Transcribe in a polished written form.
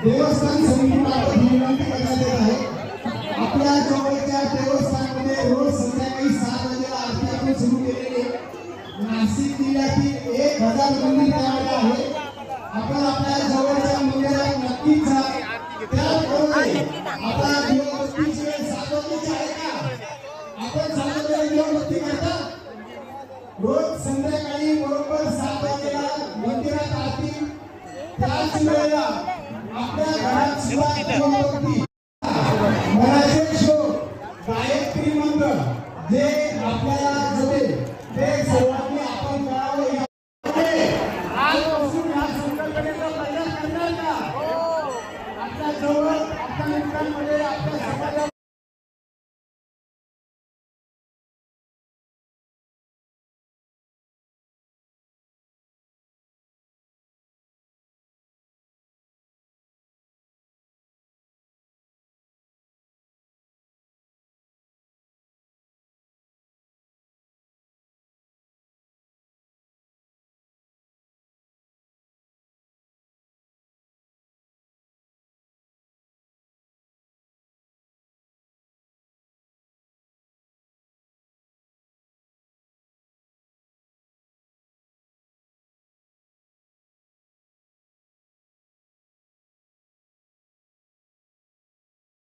देवस्थान समितीमार्फत विनंती करण्यात येत आहे. आपल्या जवळच्या देवस्थानमध्ये रोज संध्याकाळी 7 वाजेला आरती आपण सुरू केलेली आहे. नाशिक जिल्ह्यातील 1000 मंदिर त्यामध्ये आहे. आपण आपल्या जवळच्या मंदिरात नक्कीच जा. त्याचबरोबर आपला दिवाबत्तीची वेळ 7 वाजेची आहे का? आपण 7 वाजेला दिवाबत्ती करता? रोज संध्याकाळी बरोबर 7 वाजेला मंदिरात आरती. त्याच वेळेला आपल्या घरात सुद्धा दिवाबत्ती, मराठी श्लोक, गायत्री मंत्र जे आपल्याला